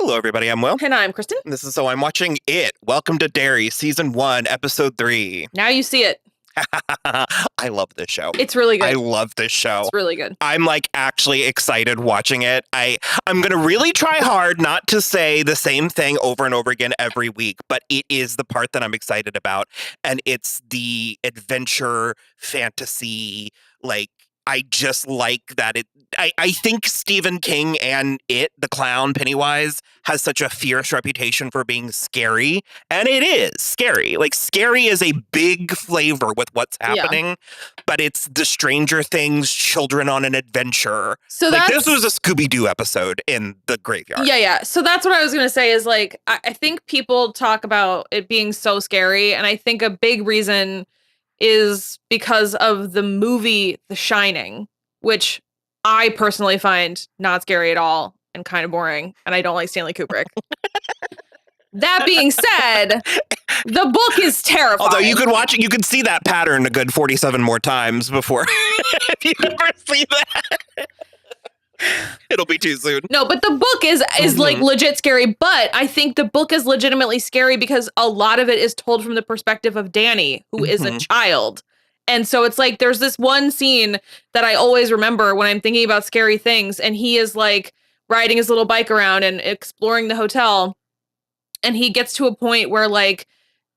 Hello, everybody. I'm Will. And I'm Kristen. And this is So I'm Watching It. Welcome to Derry, Season 1, Episode 3. Now you see it. I love this show. It's really good. I love this show. It's really good. I'm actually excited watching it. I'm going to really try hard not to say the same thing over and over again every week, but it is the part that I'm excited about. And it's the adventure fantasy, I just like that I think Stephen King and the clown Pennywise has such a fierce reputation for being scary. And it is scary. Scary is a big flavor with what's happening, but it's the Stranger Things children on an adventure. So this was a Scooby-Doo episode in the graveyard. Yeah. So that's what I was going to say is I think people talk about it being so scary. And I think a big reason is because of the movie The Shining, which I personally find not scary at all and kind of boring, and I don't like Stanley Kubrick. That being said, the book is terrifying. Although you could watch it, you could see that pattern a good 47 more times before if you ever see that. It'll be too soon. No, but the book is legit scary, but I think the book is legitimately scary because a lot of it is told from the perspective of Danny, who is a child. And so it's there's this one scene that I always remember when I'm thinking about scary things, and he is riding his little bike around and exploring the hotel, and he gets to a point where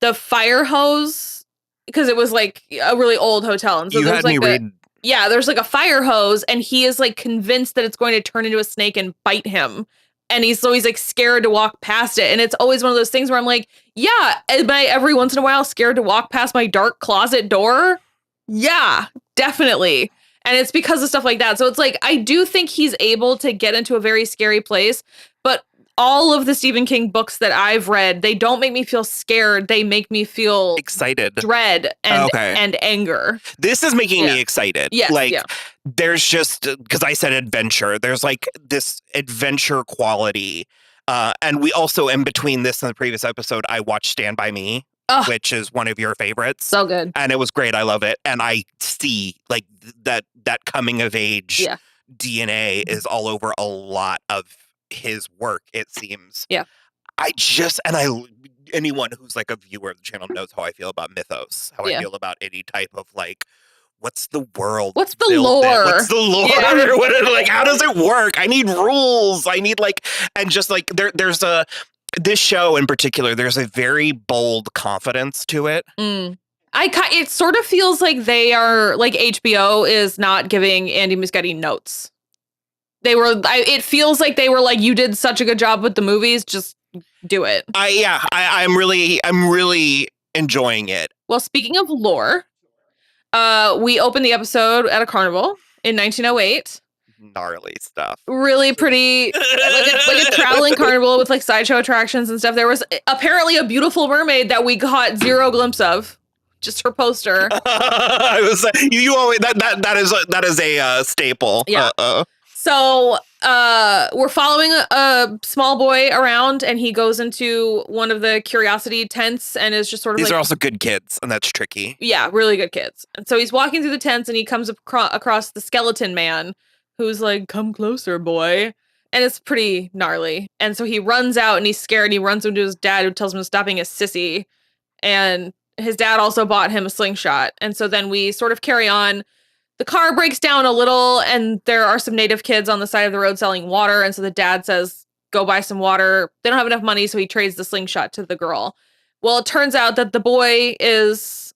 the fire hose, because it was a really old hotel, and so you there's had me read. Yeah, there's a fire hose, and he is convinced that it's going to turn into a snake and bite him. And he's scared to walk past it. And it's always one of those things where I'm yeah, am I every once in a while scared to walk past my dark closet door? Yeah, definitely. And it's because of stuff like that. So it's I do think he's able to get into a very scary place, but all of the Stephen King books that I've read, they don't make me feel scared. They make me feel excited, dread, and anger. This is making me excited. Yes, there's just, because I said adventure, there's this adventure quality. And we also, in between this and the previous episode, I watched Stand By Me, which is one of your favorites. So good. And it was great. I love it. And I see that coming of age DNA is all over a lot of his work, it seems. Yeah. Anyone who's a viewer of the channel knows how I feel about mythos, how I feel about any type of what's the world? What's the lore? What's the lore? Yeah. How does it work? I need rules. I need and just there's this show in particular, there's a very bold confidence to it. It sort of feels like they are HBO is not giving Andy Muschietti notes. It feels like they were you did such a good job with the movies, just do it. I'm really enjoying it. Well, speaking of lore, we opened the episode at a carnival in 1908. Gnarly stuff. Really pretty, like a traveling carnival with sideshow attractions and stuff. There was apparently a beautiful mermaid that we got zero glimpse of. Just her poster. You always that is a staple. Yeah. So we're following a small boy around, and he goes into one of the curiosity tents and is just sort of These are also good kids, and that's tricky. Yeah, really good kids. And so he's walking through the tents, and he comes across the skeleton man, who's come closer, boy. And it's pretty gnarly. And so he runs out, and he's scared, and he runs into his dad, who tells him to stop being a sissy. And his dad also bought him a slingshot. And so then we sort of carry on. The car breaks down a little, and there are some native kids on the side of the road selling water. And so the dad says, go buy some water. They don't have enough money, so he trades the slingshot to the girl. Well, it turns out that the boy is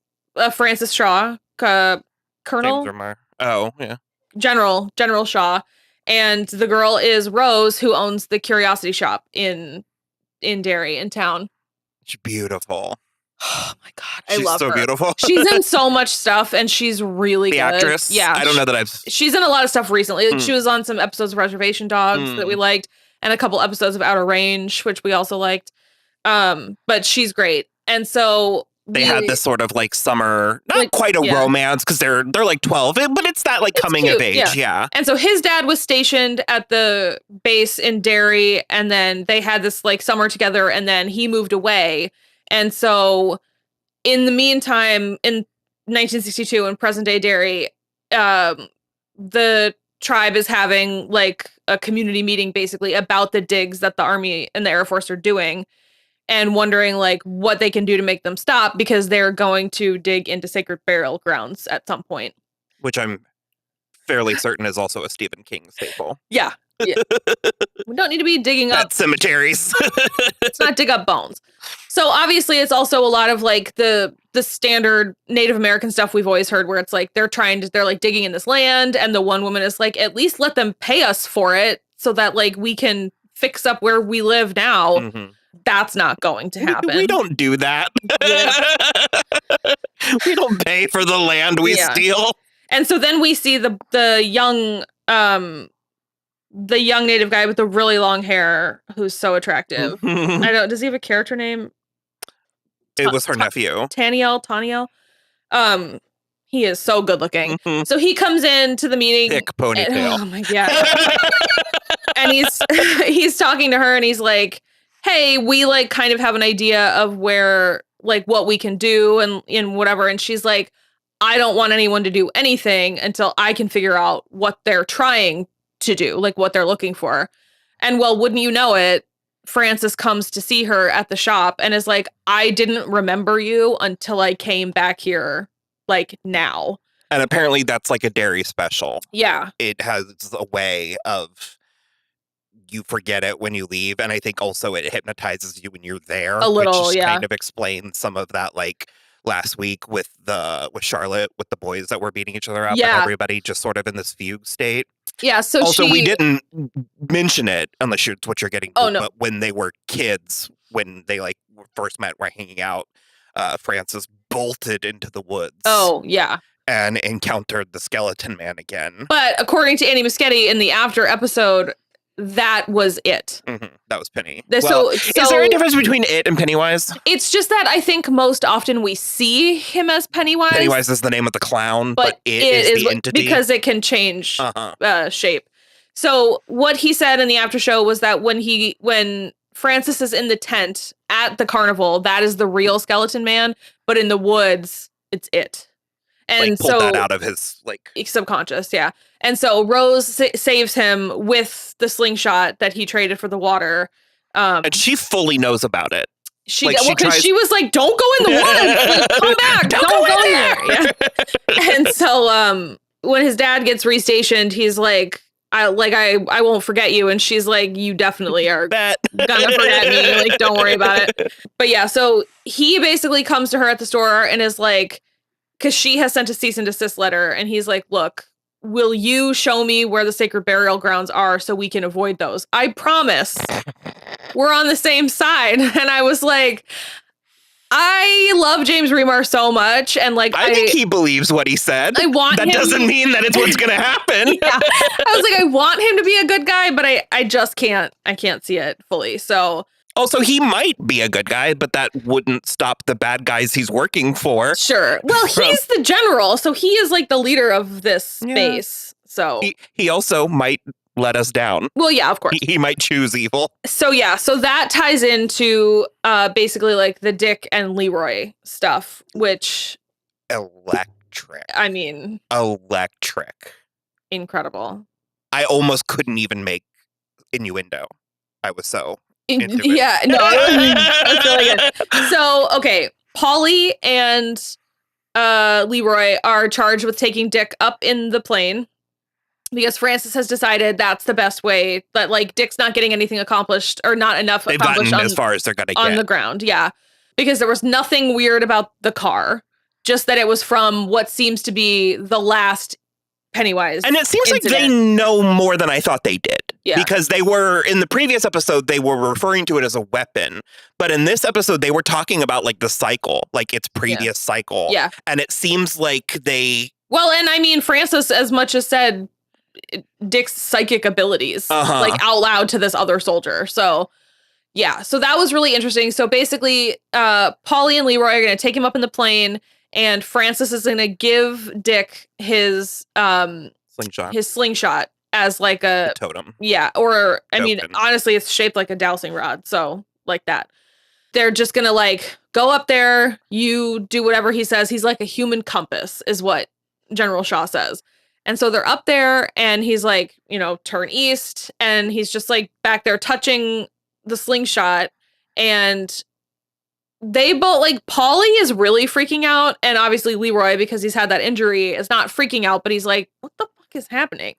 Francis Shaw, Colonel? Oh, yeah. General Shaw. And the girl is Rose, who owns the curiosity shop in Derry, in town. She's beautiful. Oh my God, I love her. She's so beautiful. She's in so much stuff, and she's really good. The actress? Yeah. I don't know that She's in a lot of stuff recently. She was on some episodes of Reservation Dogs that we liked, and a couple episodes of Outer Range, which we also liked. But she's great. And so they had this sort of summer, not quite a romance, because they're 12, but it's that it's coming cute, of age. Yeah. And so his dad was stationed at the base in Derry, and then they had this summer together, and then he moved away. And so in the meantime, in 1962 in present day Derry, the tribe is having like a community meeting basically about the digs that the Army and the Air Force are doing and wondering like what they can do to make them stop because they're going to dig into sacred burial grounds at some point. Which I'm fairly certain is also a Stephen King staple. Yeah. Yeah. We don't need to be digging up cemeteries. Let's not dig up bones. So obviously it's also a lot of like the standard Native American stuff we've always heard where it's like they're like digging in this land and the one woman is like, at least let them pay us for it so that like we can fix up where we live now. Mm-hmm. That's not going to happen. We don't do that. Yeah. We don't pay for the land we steal. And so then we see the young native guy with the really long hair who's so attractive. Does he have a character name? It was her nephew. Taniel. He is so good looking. Mm-hmm. So he comes into the meeting. Thick ponytail. Oh my God. And he's talking to her and he's like, hey, we like kind of have an idea of where like what we can do and whatever. And she's like, I don't want anyone to do anything until I can figure out what they're trying to do, like what they're looking for. And well, wouldn't you know it, Francis comes to see her at the shop and is like, I didn't remember you until I came back here, like now. And apparently that's like a Derry special. Yeah. It has a way of you forget it when you leave. And I think also it hypnotizes you when you're there. A little, which kind of explains some of that, like last week with Charlotte, with the boys that were beating each other up and everybody just sort of in this fugue state. Yeah, so also, we didn't mention it, unless it's what you're getting to, no. but when they were kids, when they like first met, were hanging out, Francis bolted into the woods. Oh, yeah. And encountered the skeleton man again. But according to Andy Muschietti in the after episode, that was it. Mm-hmm. That was Penny. So is there a difference between it and Pennywise? It's just that I think most often we see him as Pennywise. Pennywise is the name of the clown, but it is the entity. Because it can change shape. So what he said in the after show was that when Francis is in the tent at the carnival, that is the real skeleton man, but in the woods, it's it. And like, pulled that out of his like subconscious, yeah. And so Rose saves him with the slingshot that he traded for the water. And she fully knows about it. She was like, "Don't go in the woods. Like, come back. Don't go in there." Yeah. And so when his dad gets restationed, he's like, I won't forget you. And she's like, you definitely are gonna forget me. Like, don't worry about it. But yeah, so he basically comes to her at the store and is like, because she has sent a cease and desist letter, and he's like, look, will you show me where the sacred burial grounds are so we can avoid those? I promise. We're on the same side. And I was like, I love James Remar so much. And like, I think he believes what he said. I want that him. Doesn't mean that it's what's going to happen. Yeah. I was like, I want him to be a good guy, but I just can't. I can't see it fully. So. Also, he might be a good guy, but that wouldn't stop the bad guys he's working for. Sure. Well, he's the general, so he is like the leader of this base. So he also might let us down. Well, yeah, of course. He might choose evil. So yeah, so that ties into basically like the Dick and Leroy stuff, which electric. I mean, electric. Incredible. I almost couldn't even make innuendo. I was so into it. Yeah, no, that's really good. So, okay, Polly and Leroy are charged with taking Dick up in the plane because Francis has decided that's the best way. But like, Dick's not getting anything accomplished, or not enough They've accomplished gotten as far as they're gonna get on the ground. Yeah, because there was nothing weird about the car, just that it was from what seems to be the last Pennywise. And it seems incident. like they know more than I thought they did. Yeah. Because they were, in the previous episode, they were referring to it as a weapon. But in this episode, they were talking about like the cycle, like its previous cycle. Yeah. And it seems like they... Well, and I mean, Francis as much as said Dick's psychic abilities, like out loud to this other soldier. So, yeah. So that was really interesting. So basically, Polly and Leroy are going to take him up in the plane, and Francis is going to give Dick his slingshot as like a totem. Yeah. Or, I mean, honestly, it's shaped like a dowsing rod. So like that. They're just going to like go up there. You do whatever he says. He's like a human compass is what General Shaw says. And so they're up there and he's like, turn east. And he's just like back there touching the slingshot. And they both, like, Polly is really freaking out. And obviously Leroy, because he's had that injury, is not freaking out, but he's like, what the fuck is happening?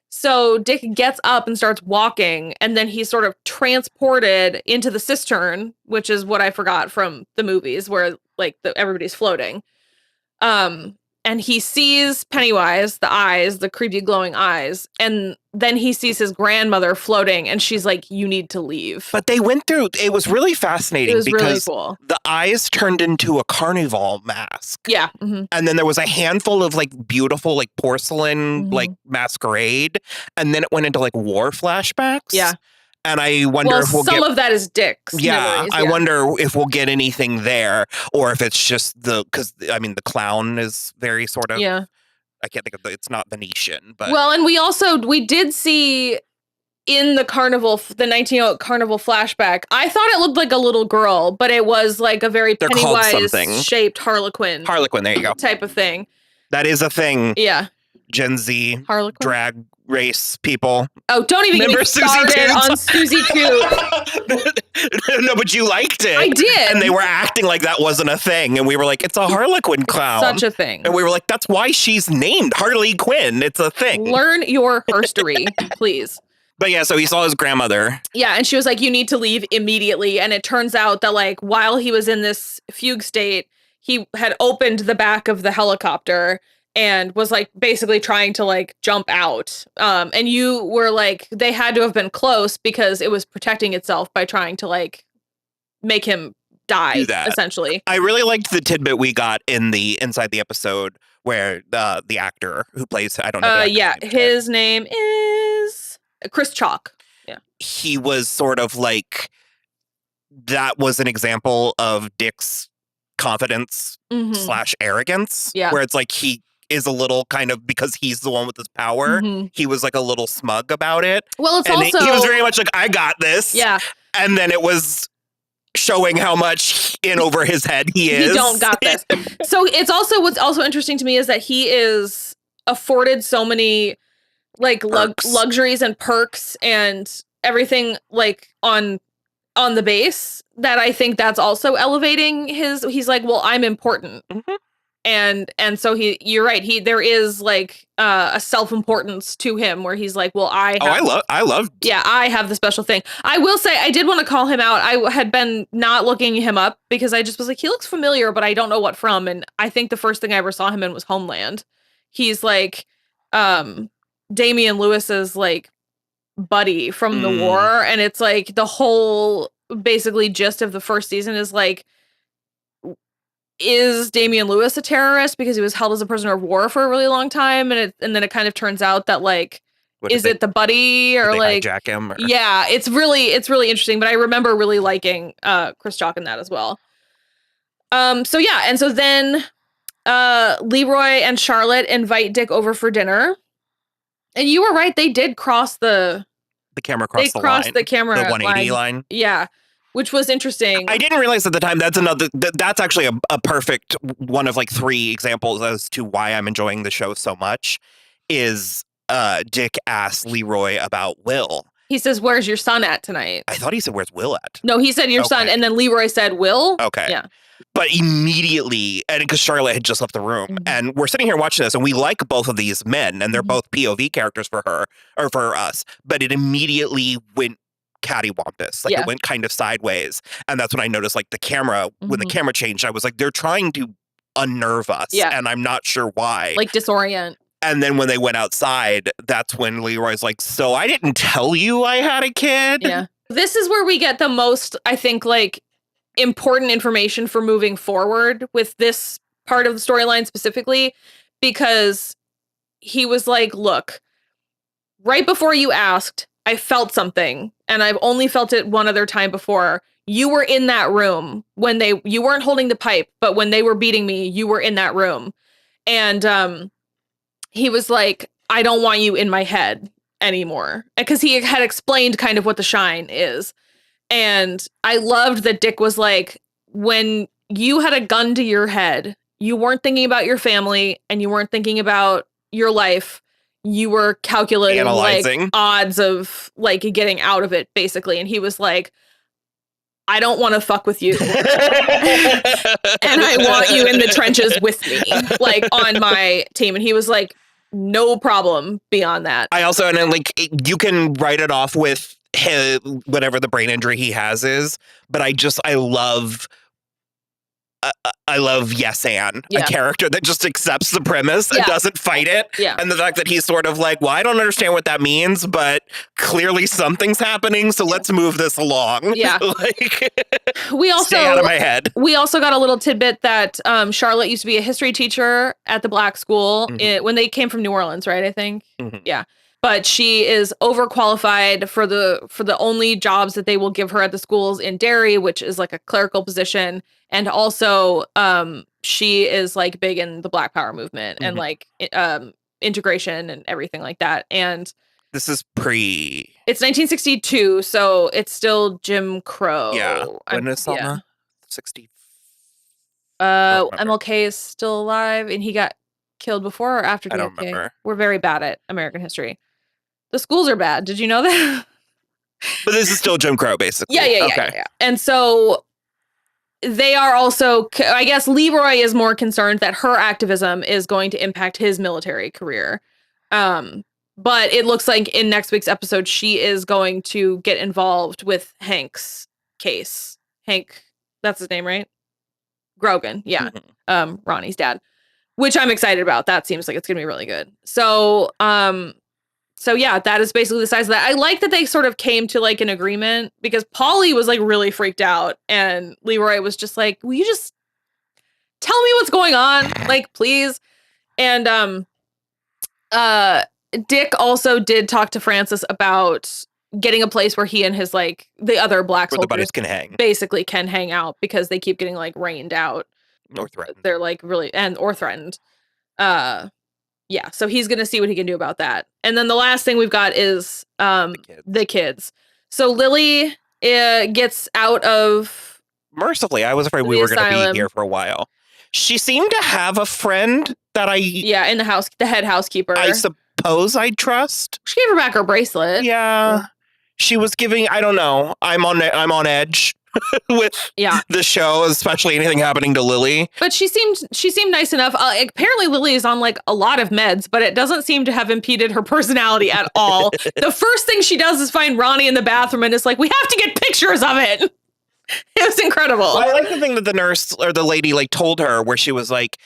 So Dick gets up and starts walking, and then he's sort of transported into the cistern, which is what I forgot from the movies where like everybody's floating. And he sees Pennywise, the creepy glowing eyes, and then he sees his grandmother floating, and she's like, you need to leave. But they went through, it was really fascinating It was really because cool. the eyes turned into a carnival mask. Yeah. And then there was a handful of like beautiful like porcelain like masquerade. And then it went into like war flashbacks. Yeah. And I wonder if we'll some of that is Dick's memories. I wonder if we'll get anything there, or if it's just because I mean the clown is very sort of I can't think of it's not Venetian, but well, and we did see in the carnival, the 1908 carnival flashback. I thought it looked like a little girl, but it was like a very Pennywise shaped Harlequin. Harlequin, there you go. Type of thing. That is a thing. Yeah. Gen Z Harlequin drag race people. Oh, don't even get me started on Susie Toot. No, but you liked it. I did. And they were acting like that wasn't a thing. And we were like, it's a Harlequin clown. Such a thing. And we were like, that's why she's named Harley Quinn. It's a thing. Learn your herstory, please. But yeah, so he saw his grandmother. Yeah, and she was like, you need to leave immediately. And it turns out that like while he was in this fugue state, he had opened the back of the helicopter and was like basically trying to like jump out. And you were like, they had to have been close because it was protecting itself by trying to like make him die, essentially. I really liked the tidbit we got in the inside the episode where the actor who plays, I don't know. His name is Chris Chalk. Yeah. He was sort of like, that was an example of Dick's confidence / arrogance. Yeah. Where it's like he is a little kind of, because he's the one with this power, he was like a little smug about it. Well, it's and also... he was very much like, I got this. Yeah. And then it was showing how much in over his head he is. He don't got this. So it's also, what's also interesting to me is that he is afforded so many like luxuries and perks and everything like on the base that I think that's also elevating he's like, well, I'm important. And so you're right. There is like a self-importance to him where he's like, well, I love. Yeah, I have the special thing. I will say I did want to call him out. I had been not looking him up because I just was like, he looks familiar, but I don't know what from. And I think the first thing I ever saw him in was Homeland. He's like Damian Lewis's like buddy from the war. And it's like the whole basically gist of the first season is like, is Damian Lewis a terrorist because he was held as a prisoner of war for a really long time, and then it kind of turns out that like, is it the buddy or like hijack him? Or? Yeah, it's really interesting. But I remember really liking Chris Chalk in that as well. So yeah, and so then Leroy and Charlotte invite Dick over for dinner, and you were right, they did cross the camera crossed the line. They crossed the camera, the 180 line. Yeah. Which was interesting. I didn't realize at the time that's actually a perfect one of like 3 examples as to why I'm enjoying the show so much is Dick asked Leroy about Will. He says, where's your son at tonight? I thought he said, where's Will at? No, he said your son. And then Leroy said, Will? Okay. Yeah. But immediately, and because Charlotte had just left the room, and we're sitting here watching this, and we like both of these men, and they're both POV characters for her, or for us, but it immediately went cattywampus. Like it went kind of sideways. And that's when I noticed like the camera, when the camera changed, I was like, they're trying to unnerve us. Yeah. And I'm not sure why. Like disorient. And then when they went outside, that's when Leroy's like, so I didn't tell you I had a kid? Yeah. This is where we get the most, I think, like important information for moving forward with this part of the storyline specifically, because he was like, look, right before you asked, I felt something, and I've only felt it one other time before. You were in that room when you weren't holding the pipe, but when they were beating me, you were in that room. And he was like, I don't want you in my head anymore. Because he had explained kind of what the shine is. And I loved that Dick was like, when you had a gun to your head, you weren't thinking about your family and you weren't thinking about your life. you were calculating Analyzing. like odds of like getting out of it, basically. And he was like, I don't want to fuck with you. And I want you in the trenches with me, like on my team. And he was like, no problem beyond that. I also, and then like, you can write it off with whatever the brain injury he has is, but I love Yes Ann, a character that just accepts the premise and doesn't fight it. Yeah. And the fact that he's sort of like, well, I don't understand what that means, but clearly something's happening, so let's move this along. Yeah. Like, we also stay out of my head. We also got a little tidbit that Charlotte used to be a history teacher at the black school when they came from New Orleans, right? I think. Mm-hmm. Yeah. But she is overqualified for the only jobs that they will give her at the schools in Derry, which is like a clerical position. And also, she is like big in the Black Power movement and like integration and everything like that. And this is it's 1962, so it's still Jim Crow. Yeah. When is Selma? 60. MLK is still alive, and he got killed before or after DFK? I don't remember. We're very bad at American history. The schools are bad. Did you know that? But this is still Jim Crow, basically. Yeah. And so they are also, I guess Leroy is more concerned that her activism is going to impact his military career. But it looks like in next week's episode, she is going to get involved with Hank's case. Hank, that's his name, right? Grogan. Yeah. Mm-hmm. Ronnie's dad, which I'm excited about. That seems like it's going to be really good. So yeah, that is basically the size of that. I like that they sort of came to like an agreement because Paulie was like really freaked out and Leroy was just like, will you just tell me what's going on? Like, please. And Dick also did talk to Francis about getting a place where he and his like the other black soldiers the buddies can hang. Basically can hang out because they keep getting like rained out. Or threatened. They're like really or threatened. Yeah, so he's going to see what he can do about that. And then the last thing we've got is the kids. So Lily gets out of... Mercifully, I was afraid we were going to be here for a while. She seemed to have a friend that Yeah, in the house, the head housekeeper. I suppose I trust. She gave her back her bracelet. Yeah. She was giving, I don't know, I'm on edge. With the show, especially anything happening to Lily. But she seemed nice enough. Apparently Lily is on like a lot of meds, but it doesn't seem to have impeded her personality at all. The first thing she does is find Ronnie in the bathroom and is like, we have to get pictures of it. It was incredible. Well, I like the thing that the nurse or the lady like told her where she was like,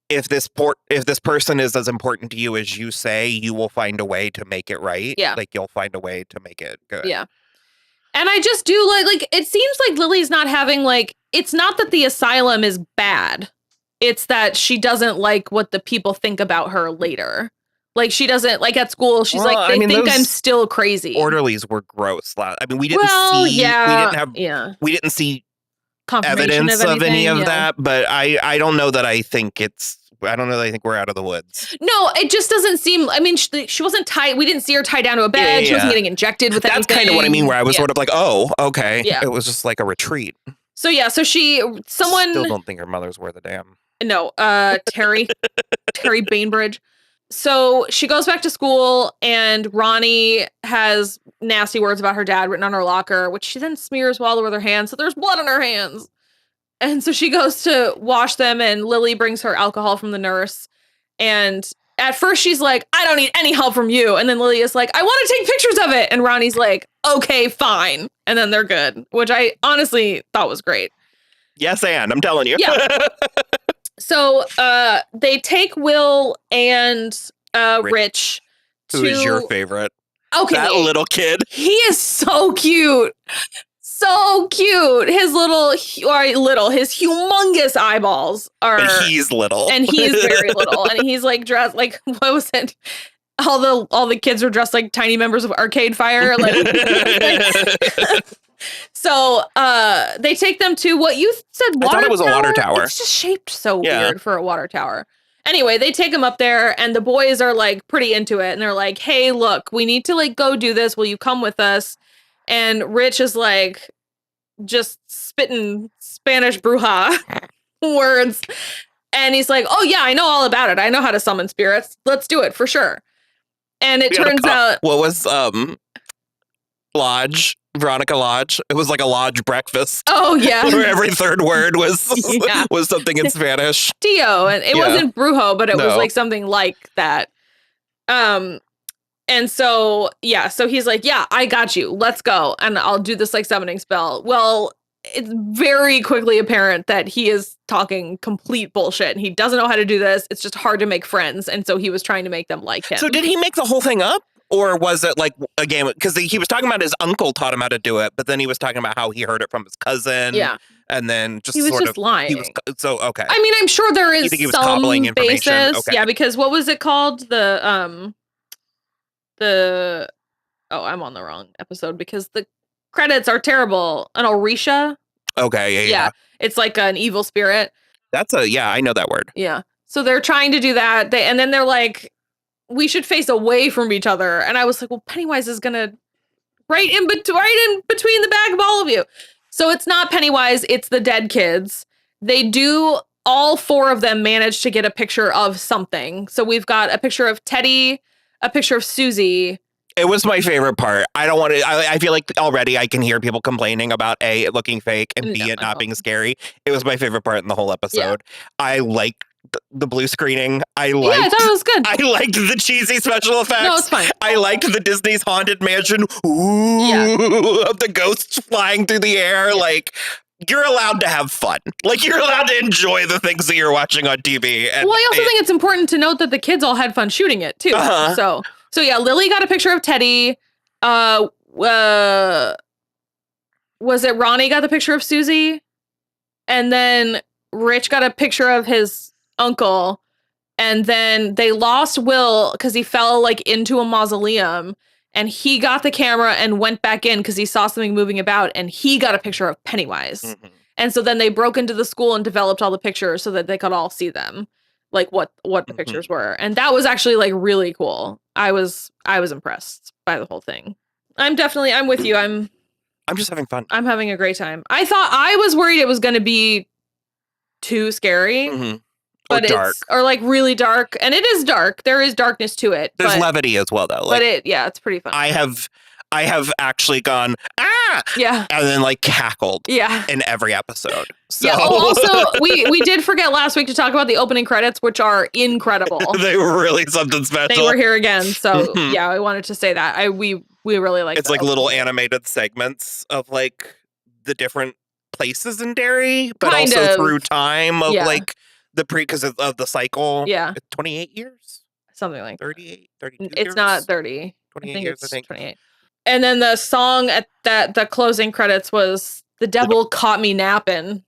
if this person is as important to you as you say, you will find a way to make it right. Yeah. Like you'll find a way to make it good. Yeah. And I just do like it seems like Lily's not having like, it's not that the asylum is bad. It's that she doesn't like what the people think about her later. Like she doesn't like at school. She's like, they think I'm still crazy. Orderlies were gross. I mean, we didn't we didn't see evidence of any of that, but I don't know that I think we're out of the woods. No, it just doesn't seem. I mean, she wasn't tied. We didn't see her tied down to a bed. She wasn't getting injected with anything. That's kind of what I mean, where I was sort of like, oh, okay. Yeah. It was just like a retreat. So yeah, someone still don't think her mother's worth a damn. No, Terry Bainbridge. So she goes back to school, and Ronnie has nasty words about her dad written on her locker, which she then smears all over her hands. So there's blood on her hands. And so she goes to wash them, and Lily brings her alcohol from the nurse. And at first she's like, I don't need any help from you. And then Lily is like, I want to take pictures of it. And Ronnie's like, okay, fine. And then they're good, which I honestly thought was great. Yes, and I'm telling you. Yeah. So they take Will and Rich to... Who is your favorite? Okay. That little kid. He is so cute. So cute. His his humongous eyeballs are. And he's little. And he's very little. And he's like dressed like, what was it? All the kids are dressed like tiny members of Arcade Fire. Like, so they take them to what you said, water tower? I thought it was a water tower. It's just shaped so weird for a water tower. Anyway, they take him up there, and the boys are like pretty into it. And they're like, hey, look, we need to like go do this. Will you come with us? And Rich is like just spitting Spanish bruja words. And he's like, oh, yeah, I know all about it. I know how to summon spirits. Let's do it for sure. And it We had a turns out what was Lodge, Veronica Lodge. It was like a lodge breakfast. oh yeah. Where every third word was Yeah. was something in Spanish. Tio, and it Yeah. wasn't brujo, but it was No. like something like that. And so yeah, so he's like, yeah, I got you. Let's go. And I'll do this like summoning spell. Well, it's very quickly apparent that he is talking complete bullshit and he doesn't know how to do this. It's just hard to make friends. And so he was trying to make them like him. So did he make the whole thing up? Or was it like a game? Because he was talking about his uncle taught him how to do it, but then he was talking about how he heard it from his cousin. Yeah. And then just He was sort just of lying. He was, so okay. I mean, I'm sure there You is think he was some cobbling information? basis. Okay. Yeah, because what was it called? The oh, I'm on the wrong episode because the credits are terrible. An Orisha. Okay. Yeah. It's like an evil spirit. That's I know that word. Yeah. So they're trying to do that. And then they're like, we should face away from each other. And I was like, well, Pennywise is gonna right in between the bag of all of you. So it's not Pennywise, it's the dead kids. They do, all four of them manage to get a picture of something. So we've got a picture of Teddy, a picture of Susie. It was my favorite part. I don't want to. I feel like already I can hear people complaining about A, it looking fake, and B, it not being scary. It was my favorite part in the whole episode. Yeah. I liked the blue screening. I thought it was good. I liked the cheesy special effects. No, it's fine. I liked the Disney's Haunted Mansion. Of the ghosts flying through the air. Yeah. Like, you're allowed to have fun. Like, you're allowed to enjoy the things that you're watching on TV. And, well, I also think it's important to note that the kids all had fun shooting it too. So yeah, Lily got a picture of Teddy. Was it Ronnie got the picture of Susie? And then Rich got a picture of his uncle. And then they lost Will because he fell like into a mausoleum. And he got the camera and went back in because he saw something moving about. And he got a picture of Pennywise. Mm-hmm. And so then they broke into the school and developed all the pictures so that they could all see them. Like what the pictures were. And that was actually like really cool. I was impressed by the whole thing. I'm with you. I'm just having fun. I'm having a great time. I was worried it was going to be too scary. Mm-hmm. But dark. Or like really dark. And it is dark. There is darkness to it. There's levity as well though. Like, but it's pretty fun. I have actually gone, yeah, and then like cackled, yeah, in every episode. So. Yeah. Oh, also, we did forget last week to talk about the opening credits, which are incredible. They were really something special. They were here again, so yeah, I wanted to say that. We really like. It's like little animated segments of like the different places in Derry, but kind also of. through time of like the because of the cycle. Yeah, 28 years, something like 38, 32. It's years? Not 30. 28 years, I think. 28. And then the song at the closing credits was "The Devil Caught Me Nappin'."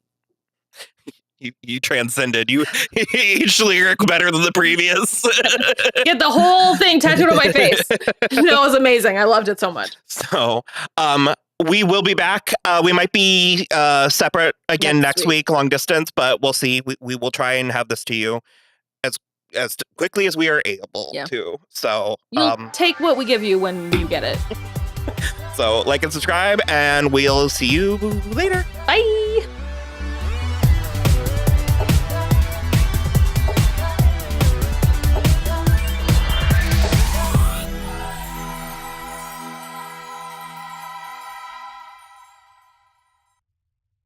You transcended. You each lyric better than the previous. Get the whole thing tattooed on my face. That was amazing. I loved it so much. So, we will be back. We might be separate again next week, long distance, but we'll see. We will try and have this to you as quickly as we are able to. So, you'll take what we give you when you get it. So, like and subscribe, and we'll see you later. Bye.